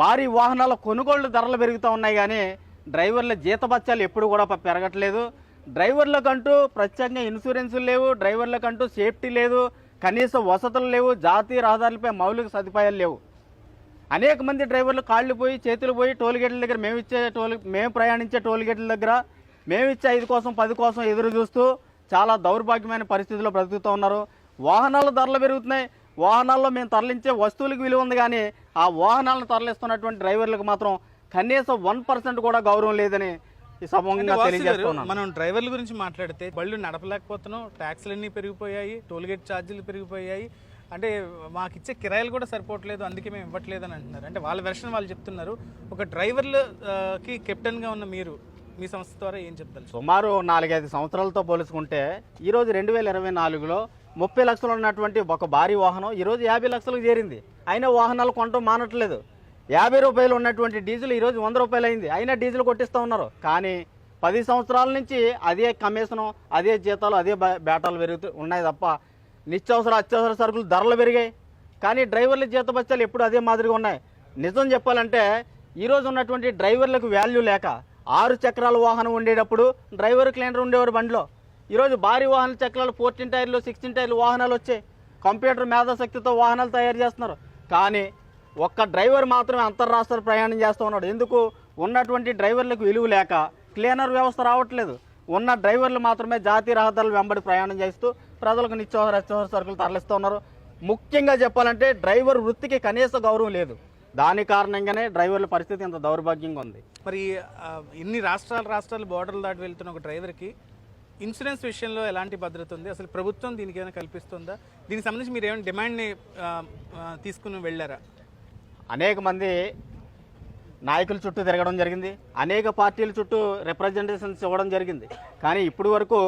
భారీ వాహనాల కొనుగోళ్లు ధరలు పెరుగుతూ ఉన్నాయి కానీ డ్రైవర్ల జీతభత్యాలు ఎప్పుడు కూడా పెరగట్లేదు. డ్రైవర్లకంటూ ప్రత్యేకంగా ఇన్సూరెన్సులు లేవు, డ్రైవర్లకంటూ సేఫ్టీ లేదు, కనీస వసతులు లేవు, జాతీయ రహదారులపై మౌలిక సదుపాయాలు లేవు. అనేక మంది డ్రైవర్లు కాళ్ళు పోయి చేతులు పోయి టోల్గేట్ల దగ్గర మేము ప్రయాణించే టోల్గేట్ల దగ్గర మేమిచ్చే 5 కోసం 10 కోసం ఎదురు చూస్తూ చాలా దౌర్భాగ్యమైన పరిస్థితుల్లో బ్రతుకుతూ ఉన్నారు. వాహనాల ధరలు పెరుగుతున్నాయి. వాహనాల్లో మేము తరలించే వస్తువులకు విలువ ఉంది కానీ ఆ వాహనాలను తరలిస్తున్నటువంటి డ్రైవర్లకు మాత్రం కనీసం 1% కూడా గౌరవం లేదని ఈ సభంగా తెలియజేస్తున్నాం. మనం డ్రైవర్ల గురించి మాట్లాడితే బళ్ళు నడపలేకపోతున్నాం, ట్యాక్స్లన్నీ పెరిగిపోయాయి, టోల్గేట్ ఛార్జీలు పెరిగిపోయాయి, అంటే మాకు ఇచ్చే కిరాయిలు కూడా సరిపోవట్లేదు, అందుకే మేము ఇవ్వట్లేదు అని అంటున్నారు. అంటే వాళ్ళ వెర్షన్ వాళ్ళు చెప్తున్నారు. ఒక డ్రైవర్లకి కెప్టెన్గా ఉన్న మీరు మీ సంస్థ ద్వారా ఏం చెప్తారు? సుమారు 4-5 సంవత్సరాలతో పోల్చుకుంటే ఈరోజు 2024లో 30 లక్షలు ఉన్నటువంటి ఒక భారీ వాహనం ఈరోజు 50 లక్షలకు చేరింది. అయినా వాహనాలు కొనటం మానట్లేదు. 50 రూపాయలు ఉన్నటువంటి డీజిల్ ఈరోజు 100 రూపాయలు అయింది. అయినా డీజిల్ కొట్టిస్తూ ఉన్నారు. కానీ 10 సంవత్సరాల నుంచి అదే కమిషను, అదే జీతాలు, అదే బేటాలు పెరుగుతూ ఉన్నాయి తప్ప అత్యవసర సరుకులు ధరలు పెరిగాయి. కానీ డ్రైవర్ల జీతభత్యాలు ఎప్పుడు అదే మాదిరిగా ఉన్నాయి. నిజం చెప్పాలంటే ఈరోజు ఉన్నటువంటి డ్రైవర్లకు వాల్యూ లేక 6 చక్రాల వాహనం ఉండేటప్పుడు డ్రైవర్ క్లీనర్ ఉండేవారు బండిలో. ఈరోజు భారీ వాహన చక్రాలు 14 టైర్లు 16 టైర్లు వాహనాలు వచ్చాయి. కంప్యూటర్ మేధాశక్తితో వాహనాలు తయారు చేస్తున్నారు. కానీ ఒక్క డ్రైవర్ మాత్రమే అంతర్రాష్ట్ర ప్రయాణం చేస్తూ ఉన్నాడు. ఎందుకు? ఉన్నటువంటి డ్రైవర్లకు విలువ లేక క్లీనర్ వ్యవస్థ రావట్లేదు. ఉన్న డ్రైవర్లు మాత్రమే జాతీయ రహదారులు వెంబడి ప్రయాణం చేస్తూ ప్రజలకు అత్యవసర సరుకులు తరలిస్తూ ఉన్నారు. ముఖ్యంగా చెప్పాలంటే డ్రైవర్ వృత్తికి కనీస గౌరవం లేదు. దాని కారణంగానే డ్రైవర్ల పరిస్థితి ఇంత దౌర్భాగ్యంగా ఉంది. మరి ఇన్ని రాష్ట్రాలు బోర్డర్లు దాటి వెళ్తున్న ఒక డ్రైవర్కి ఇన్సూరెన్స్ విషయంలో ఎలాంటి భద్రత ఉంది? అసలు ప్రభుత్వం దీనికి ఏమైనా కల్పిస్తుందా? దీనికి సంబంధించి మీరు ఏమైనా డిమాండ్ని తీసుకుని వెళ్ళారా? అనేక మంది నాయకుల చుట్టూ తిరగడం జరిగింది. అనేక పార్టీల చుట్టూ రిప్రజెంటేషన్స్ ఇవ్వడం జరిగింది. కానీ ఇప్పుడు వరకు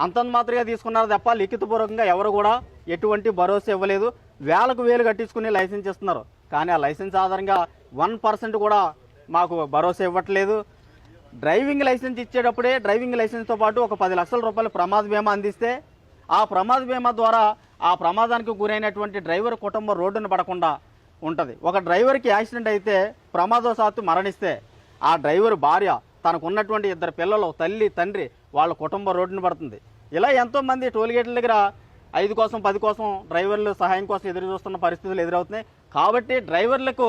అంతంత మాత్రమే తీసుకున్నారు తప్ప లిఖితపూర్వకంగా ఎవరు కూడా ఎటువంటి భరోసా ఇవ్వలేదు. వేలు కట్టించుకుని లైసెన్స్ ఇస్తున్నారు. కానీ ఆ లైసెన్స్ ఆధారంగా 1% కూడా మాకు భరోసా ఇవ్వట్లేదు. డ్రైవింగ్ లైసెన్స్ ఇచ్చేటప్పుడే డ్రైవింగ్ లైసెన్స్తో పాటు ఒక 10 లక్షల రూపాయల ప్రమాద బీమా అందిస్తే ఆ ప్రమాద బీమా ద్వారా ఆ ప్రమాదానికి గురైనటువంటి డ్రైవర్ కుటుంబం రోడ్డును పడకుండా ఉంటుంది. ఒక డ్రైవర్కి యాక్సిడెంట్ అయితే ప్రమాదవశాత్తు మరణిస్తే ఆ డ్రైవర్ భార్య, తనకు ఉన్నటువంటి 2 పిల్లలు, తల్లి తండ్రి, వాళ్ళ కుటుంబం రోడ్డును పడుతుంది. ఇలా ఎంతోమంది టోల్గేట్ల దగ్గర 5 కోసం 10 కోసం డ్రైవర్లు సహాయం కోసం ఎదురు చూస్తున్న పరిస్థితులు ఎదురవుతున్నాయి. కాబట్టి డ్రైవర్లకు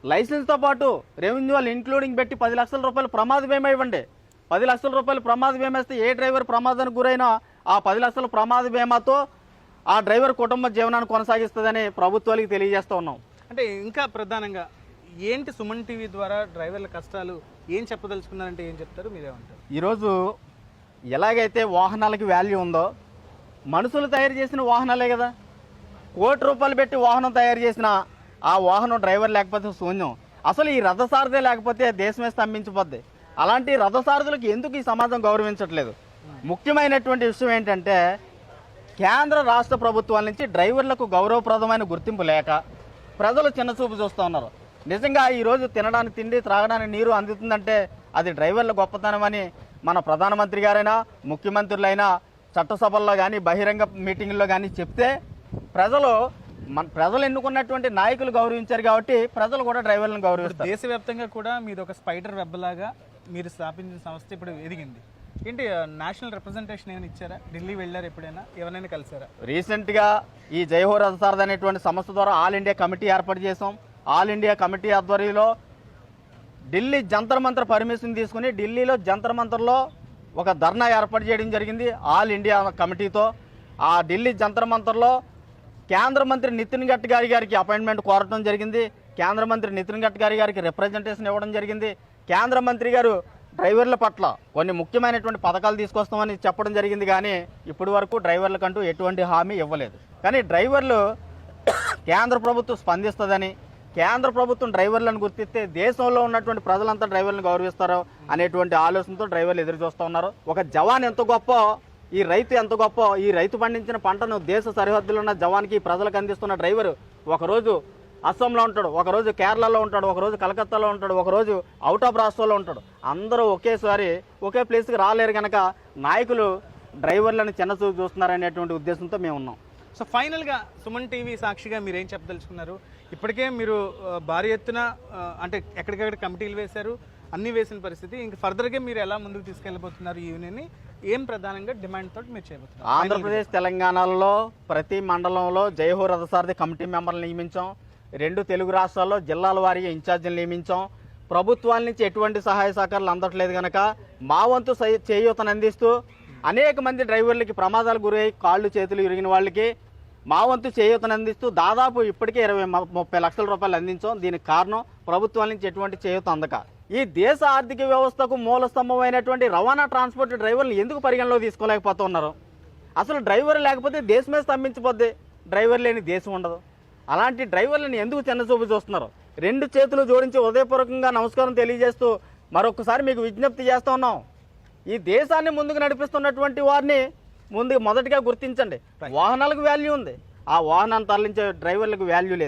లైసెన్స్తో పాటు రెవెన్యూవల్ ఇంక్లూడింగ్ పెట్టి 10 లక్షల రూపాయలు ప్రమాద బీమా ఇవ్వండి. 10 లక్షల రూపాయలు ప్రమాద బీమా ఇస్తే ఏ డ్రైవర్ ప్రమాదానికి గురైనా ఆ 10 లక్షల ప్రమాద బీమాతో ఆ డ్రైవర్ కుటుంబ జీవనాన్ని కొనసాగిస్తుందని ప్రభుత్వానికి తెలియజేస్తూ ఉన్నాం. అంటే ఇంకా ప్రధానంగా ఏంటి సుమన్ టీవీ ద్వారా డ్రైవర్ల కష్టాలు ఏం చెప్పదలుచుకున్నారంటే ఏం చెప్తారు? మీరేమంటారు? ఈరోజు ఎలాగైతే వాహనాలకి వాల్యూ ఉందో మనుషులు తయారు చేసిన వాహనాలే కదా. 1 కోటి రూపాయలు పెట్టి వాహనం తయారు చేసిన ఆ వాహనం డ్రైవర్ లేకపోతే శూన్యం. అసలు ఈ రథసారథే లేకపోతే దేశమే స్తంభించిపోద్ది. అలాంటి రథసారథులకు ఎందుకు ఈ సమాజం గౌరవించట్లేదు? ముఖ్యమైనటువంటి విషయం ఏంటంటే కేంద్ర రాష్ట్ర ప్రభుత్వాల నుంచి డ్రైవర్లకు గౌరవప్రదమైన గుర్తింపు లేక ప్రజలు చిన్నచూపు చూస్తూ ఉన్నారు. నిజంగా ఈరోజు తినడానికి తిండి, త్రాగడానికి నీరు అందుతుందంటే అది డ్రైవర్ల గొప్పతనం అని మన ప్రధానమంత్రి గారైనా ముఖ్యమంత్రులైనా చట్టసభల్లో కానీ బహిరంగ మీటింగుల్లో కానీ చెప్తే ప్రజలు ఎన్నుకున్నటువంటి నాయకులు గౌరవించారు. కాబట్టి ప్రజలు కూడా డ్రైవర్లను గౌరవిస్తారు. దేశవ్యాప్తంగా కూడా మీది ఒక స్పైడర్ వెబ్ లాగా మీరు స్థాపించిన సంస్థ ఇప్పుడు ఎదిగింది. ఏంటి నేషనల్ రిప్రజెంటేషన్ ఏమైనా ఇచ్చారా? ఢిల్లీ వెళ్ళారు, ఎప్పుడైనా ఎవరైనా కలిసారా? రీసెంట్గా ఈ జైహో రథసారథి అనేటువంటి సంస్థ ద్వారా ఆల్ ఇండియా కమిటీ ఏర్పాటు చేసాం. ఆల్ ఇండియా కమిటీ ఆధ్వర్యంలో ఢిల్లీ జంతర్ మంతర్ పర్మిషన్ తీసుకుని ఢిల్లీలో జంతర్ మంతర్లో ఒక ధర్నా ఏర్పాటు చేయడం జరిగింది ఆల్ ఇండియా కమిటీతో. ఆ ఢిల్లీ జంతర్ మంతర్లో కేంద్ర మంత్రి నితిన్ గడ్కరీ గారికి అపాయింట్మెంట్ కోరటం జరిగింది. కేంద్ర మంత్రి నితిన్ గడ్కరీ గారికి రిప్రజెంటేషన్ ఇవ్వడం జరిగింది. కేంద్ర మంత్రి గారు డ్రైవర్ల పట్ల కొన్ని ముఖ్యమైనటువంటి పథకాలు తీసుకొస్తామని చెప్పడం జరిగింది. కానీ ఇప్పటి వరకు డ్రైవర్లకంటూ ఎటువంటి హామీ ఇవ్వలేదు. కానీ డ్రైవర్లు కేంద్ర ప్రభుత్వం స్పందిస్తుందని, కేంద్ర ప్రభుత్వం డ్రైవర్లను గుర్తిస్తే దేశంలో ఉన్నటువంటి ప్రజలంతా డ్రైవర్లను గౌరవిస్తారు అనేటువంటి ఆలోచనతో డ్రైవర్లు ఎదురు చూస్తూ ఉన్నారు. ఒక జవాన్ ఎంత గొప్ప, ఈ రైతు ఎంత గొప్ప, ఈ రైతు పండించిన పంటను దేశ సరిహద్దులో ఉన్న జవాన్కి ప్రజలకు అందిస్తున్న డ్రైవరు ఒకరోజు అస్సాంలో ఉంటాడు, ఒకరోజు కేరళలో ఉంటాడు, ఒకరోజు కలకత్తాలో ఉంటాడు, ఒకరోజు అవుట్ ఆఫ్ రాష్ట్రంలో ఉంటాడు. అందరూ ఒకేసారి ఒకే ప్లేస్కి రాలేరు కనుక నాయకులు డ్రైవర్లను చిన్నచూపు చూస్తున్నారనేటువంటి ఉద్దేశంతో మేము ఉన్నాం. సో ఫైనల్గా సుమన్ టీవీ సాక్షిగా మీరు ఏం చెప్పదలుచుకున్నారు? ఇప్పటికే మీరు భారీ ఎత్తున అంటే ఎక్కడికక్కడ కమిటీలు వేశారు, అన్ని వేసిన పరిస్థితి. ఇంకా ఫర్దర్గా మీరు ఎలా ముందుకు తీసుకెళ్ళబోతున్నారు ఈ యూనియన్ని? ఏం ప్రధానంగా డిమాండ్ తోటి మీరు చేయబోతున్నారు? ఆంధ్రప్రదేశ్ తెలంగాణలో ప్రతి మండలంలో జయహో రథసారథి కమిటీ మెంబర్లు నియమించాం. 2 తెలుగు రాష్ట్రాల్లో జిల్లాల వారీగా ఇన్ఛార్జీలు నియమించాం. ప్రభుత్వాల నుంచి ఎటువంటి సహాయ సహకారాలు అందట్లేదు కనుక మా వంతు చేయూతను అందిస్తూ అనేక మంది డ్రైవర్లకి ప్రమాదాలు గురై కాళ్ళు చేతులు ఇరిగిన వాళ్ళకి మా వంతు చేయూతను అందిస్తూ దాదాపు ఇప్పటికే 20-30 లక్షల రూపాయలు అందించాం. దీనికి కారణం ప్రభుత్వాల నుంచి ఎటువంటి చేయూత అందక. ఈ దేశ ఆర్థిక వ్యవస్థకు మూల స్తంభమైనటువంటి రవాణా ట్రాన్స్పోర్ట్ డ్రైవర్లు ఎందుకు పరిగణలో తీసుకోలేకపోతున్నారు? అసలు డ్రైవర్ లేకపోతే దేశమే స్తంభించిపోద్ది, డ్రైవర్ లేని దేశం ఉండదు. అలాంటి డ్రైవర్లను ఎందుకు చిన్నచూపు చూస్తున్నారు? 2 చేతులు జోడించి హృదయపూర్వకంగా నమస్కారం తెలియజేస్తూ మరొకసారి మీకు విజ్ఞప్తి చేస్తూ ఉన్నాం. ఈ దేశాన్ని ముందుకు నడిపిస్తున్నటువంటి వారిని మొదటిగా గుర్తించండి. వాహనాలకు వాల్యూ ఉంది, ఆ వాహనాన్ని తరలించే డ్రైవర్లకు వాల్యూ లేదు.